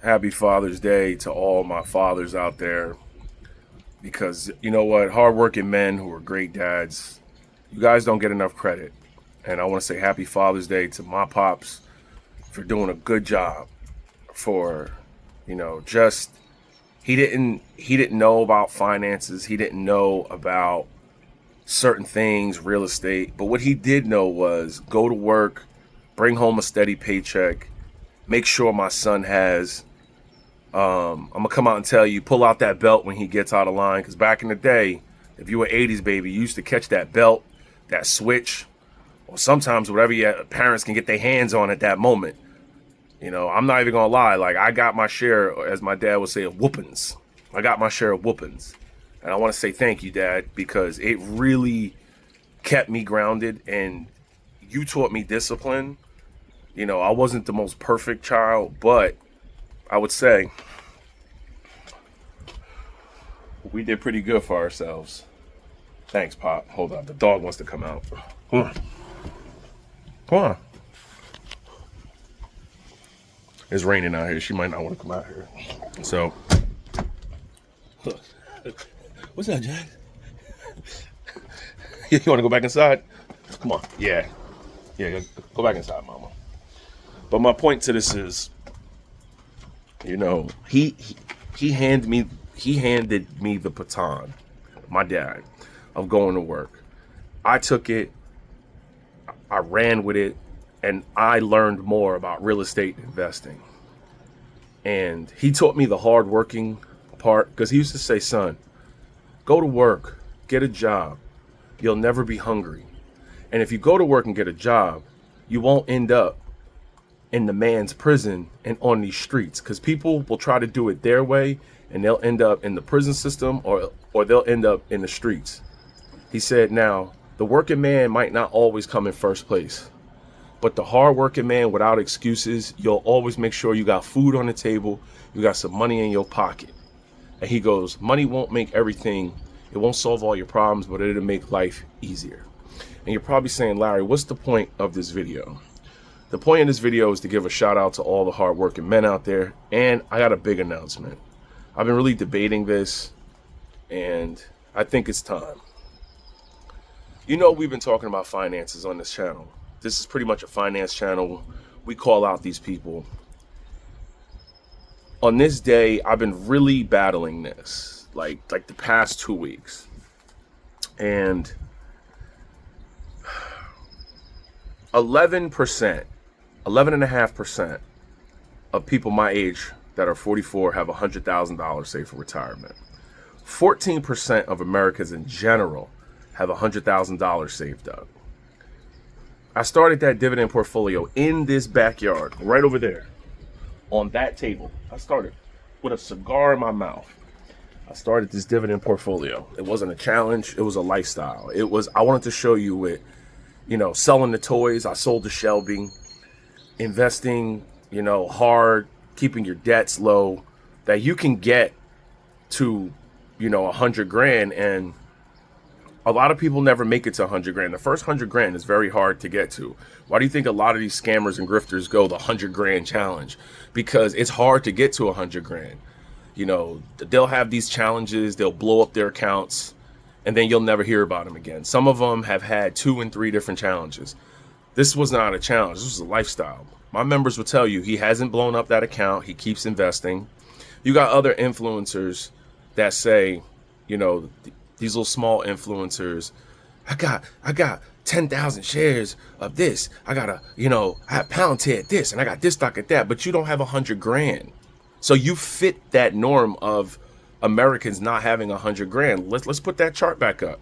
Happy Father's Day to all my fathers out there. Because you know what? Hardworking men who are great dads, you guys don't get enough credit. And I want to say happy Father's Day to my pops for doing a good job for, just he didn't know about finances. He didn't know about certain things, real estate. But what he did know was go to work, bring home a steady paycheck, make sure my son has I'm gonna come out and tell you, pull out that belt when he gets out of line. Because back in the day, if you were '80s baby, you used to catch that belt, that switch, or sometimes whatever your parents can get their hands on at that moment. I'm not even gonna lie. Like I got my share, as my dad would say, of whoopings. I got my share of whoopings, and I want to say thank you, Dad, because it really kept me grounded, and you taught me discipline. I wasn't the most perfect child, but I would say we did pretty good for ourselves. Thanks, Pop. Hold on. The dog wants to come out. Come on. Come on. It's raining out here. She might not want to come out here. So, what's up, Jack? You want to go back inside? Come on. Yeah. Yeah, go back inside, Mama. But my point to this is, he handed me the baton, my dad, of going to work. I took it, I ran with it, and I learned more about real estate investing. And he taught me the hard working part, because he used to say, son, go to work, get a job. You'll never be hungry. And if you go to work and get a job, you won't end up in the man's prison and on these streets, because people will try to do it their way and they'll end up in the prison system or they'll end up in the streets. He said, now, the working man might not always come in first place, but the hard working man without excuses, you'll always make sure you got food on the table, you got some money in your pocket. And he goes, money won't make everything, it won't solve all your problems, but it'll make life easier. And you're probably saying, Larry, what's the point of this video? The point of this video is to give a shout out to all the hardworking men out there. And I got a big announcement. I've been really debating this, and I think it's time. We've been talking about finances on this channel. This is pretty much a finance channel. We call out these people. On this day, I've been really battling this, like the past 2 weeks. And 11.5% of people my age that are 44 have $100,000 saved for retirement. 14% of Americans in general have $100,000 saved up. I started that dividend portfolio in this backyard, right over there, on that table. I started with a cigar in my mouth. I started this dividend portfolio. It wasn't a challenge. It was a lifestyle. I wanted to show you it. Selling the toys. I sold to Shelby. Investing, hard, keeping your debts low, that you can get to, 100 grand. And a lot of people never make it to 100 grand. The first 100 grand is very hard to get to. Why do you think a lot of these scammers and grifters go the 100 grand challenge? Because it's hard to get to 100 grand. They'll have these challenges. They'll blow up their accounts, and then you'll never hear about them again. Some of them have had 2 and 3 different challenges. This was not a challenge. This was a lifestyle. My members will tell you he hasn't blown up that account. He keeps investing. You got other influencers that say, these little small influencers, I got 10,000 shares of this. I got I have Palantir at this, and I got this stock at that, but you don't have 100 grand. So you fit that norm of Americans not having 100 grand. Let's put that chart back up.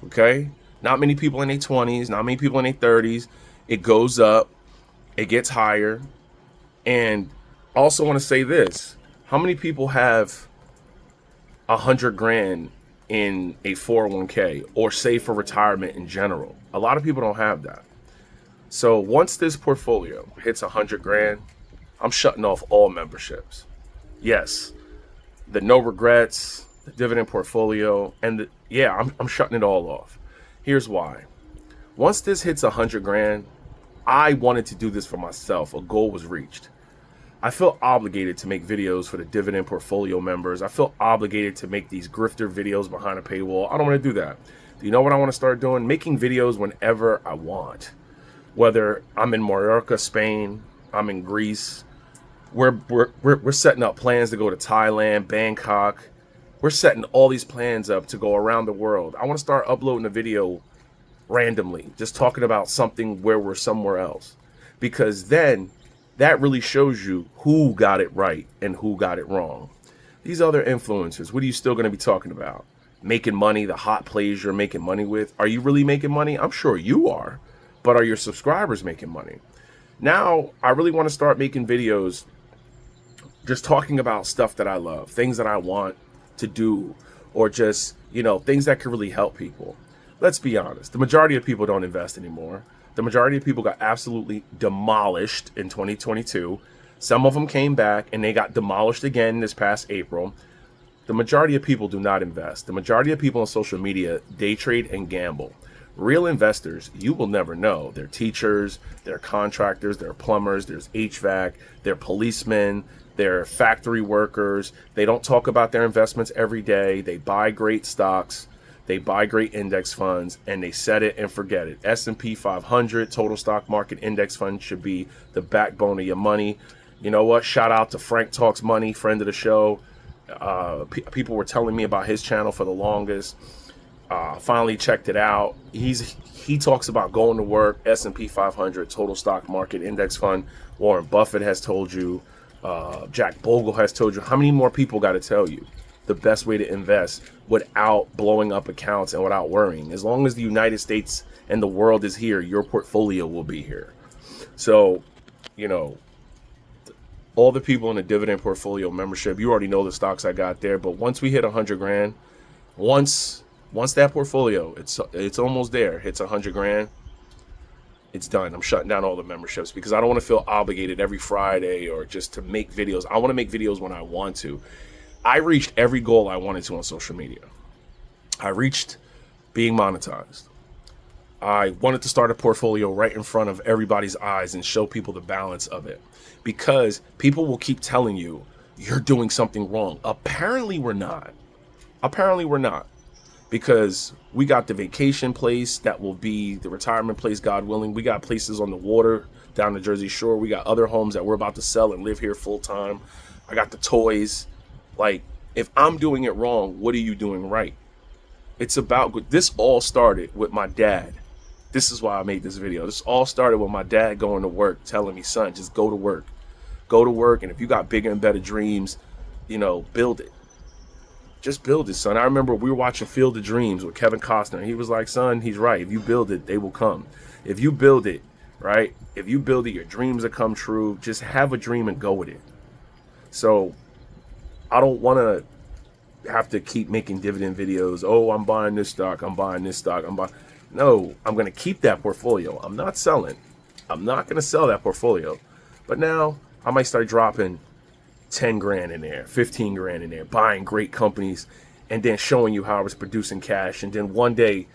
Okay. Not many people in their 20s, not many people in their 30s. It goes up, it gets higher. And I also want to say this. How many people have 100 grand in a 401k or save for retirement in general? A lot of people don't have that. So once this portfolio hits 100 grand, I'm shutting off all memberships. Yes, the no regrets, the dividend portfolio, and I'm shutting it all off. Here's why. Once this hits 100 grand, I wanted to do this for myself. A goal was reached. I feel obligated to make videos for the dividend portfolio members. I feel obligated to make these grifter videos behind a paywall. I don't want to do that. Do you know what I want to start doing? Making videos whenever I want. Whether I'm in Mallorca, Spain, I'm in Greece. We're setting up plans to go to Thailand, Bangkok. We're setting all these plans up to go around the world. I want to start uploading a video randomly, just talking about something where we're somewhere else. Because then that really shows you who got it right and who got it wrong. These other influencers, what are you still going to be talking about? Making money, the hot plays you're making money with. Are you really making money? I'm sure you are. But are your subscribers making money? Now, I really want to start making videos just talking about stuff that I love, things that I want to do, or just, things that could really help people. Let's be honest. The majority of people don't invest anymore. The majority of people got absolutely demolished in 2022. Some of them came back and they got demolished again this past April. The majority of people do not invest. The majority of people on social media day trade and gamble. Real investors, you will never know. They're teachers, they're contractors, they're plumbers, there's HVAC, they're policemen, they're factory workers. They don't talk about their investments every day. They buy great stocks. They buy great index funds and they set it and forget it. S&P 500 total stock market index fund should be the backbone of your money. You know what? Shout out to Frank Talks Money, friend of the show. People were telling me about his channel for the longest. Finally checked it out. He talks about going to work, S&P 500 total stock market index fund. Warren Buffett has told you. Jack Bogle has told you. How many more people got to tell you the best way to invest without blowing up accounts and without worrying? As long as the United States and the world is here, your portfolio will be here. So, all the people in the dividend portfolio membership, you already know the stocks I got there. But once we hit 100 grand, once that portfolio, it's almost there, hits 100 grand, it's done. I'm shutting down all the memberships because I don't want to feel obligated every Friday or just to make videos. I want to make videos when I want to. I reached every goal I wanted to on social media. I reached being monetized. I wanted to start a portfolio right in front of everybody's eyes and show people the balance of it, because people will keep telling you you're doing something wrong. Apparently we're not. Because we got the vacation place that will be the retirement place, God willing. We got places on the water down the Jersey Shore. We got other homes that we're about to sell and live here full time. I got the toys. Like, if I'm doing it wrong, what are you doing right? It's about, this all started with my dad. This is why I made this video. This all started with my dad going to work, telling me, son, just go to work. Go to work, and if you got bigger and better dreams, build it. Just build it, son. I remember we were watching Field of Dreams with Kevin Costner. He was like, son, he's right. If you build it, they will come. If you build it, right? If you build it, your dreams will come true. Just have a dream and go with it. So I don't want to have to keep making dividend videos. Oh, I'm buying this stock. I'm buying this stock. No, I'm going to keep that portfolio. I'm not selling. I'm not going to sell that portfolio. But now I might start dropping 10 grand in there, 15 grand in there, buying great companies, and then showing you how I was producing cash. And then one day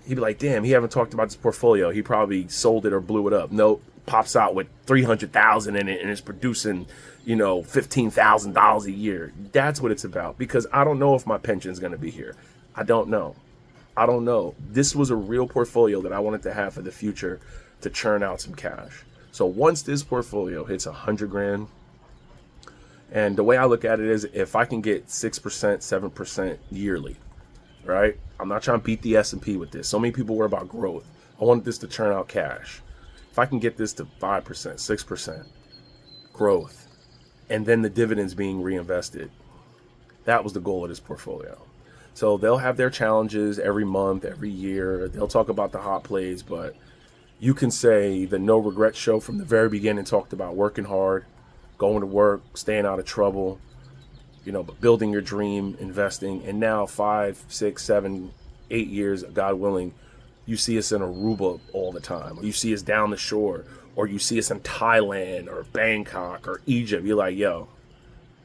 he'd be like, damn, he haven't talked about this portfolio. He probably sold it or blew it up. Nope. Pops out with 300,000 in it and is producing, $15,000 a year. That's what it's about, because I don't know if my pension is going to be here. I don't know. This was a real portfolio that I wanted to have for the future to churn out some cash. So once this portfolio hits 100 grand, and the way I look at it is, if I can get 6%, 7% yearly, right? I'm not trying to beat the S&P with this. So many people worry about growth. I want this to churn out cash. If I can get this to 5%, 6% growth, and then the dividends being reinvested, that was the goal of this portfolio. So they'll have their challenges every month, every year. They'll talk about the hot plays, but you can say the No Regret show from the very beginning talked about working hard, going to work, staying out of trouble, but building your dream, investing. And now 5, 6, 7, 8 years, God willing, you see us in Aruba all the time, or you see us down the shore, or you see us in Thailand or Bangkok or Egypt. You're like, yo,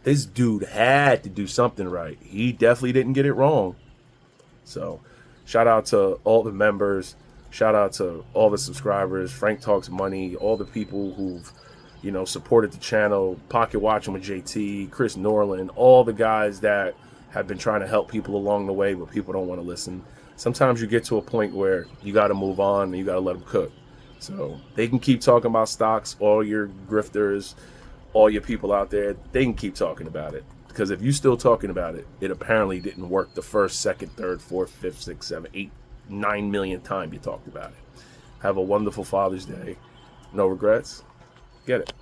this dude had to do something right. He definitely didn't get it wrong. So shout out to all the members. Shout out to all the subscribers, Frank Talks Money, all the people who've supported the channel, Pocket Watching with JT, Chris Norland, all the guys that have been trying to help people along the way, but people don't want to listen. Sometimes you get to a point where you got to move on and you got to let them cook. So they can keep talking about stocks, all your grifters, all your people out there, they can keep talking about it. Because if you're still talking about it, it apparently didn't work the first, second, third, fourth, fifth, sixth, seventh, 8, 9 million time you talked about it. Have a wonderful Father's Day. No regrets. Get it.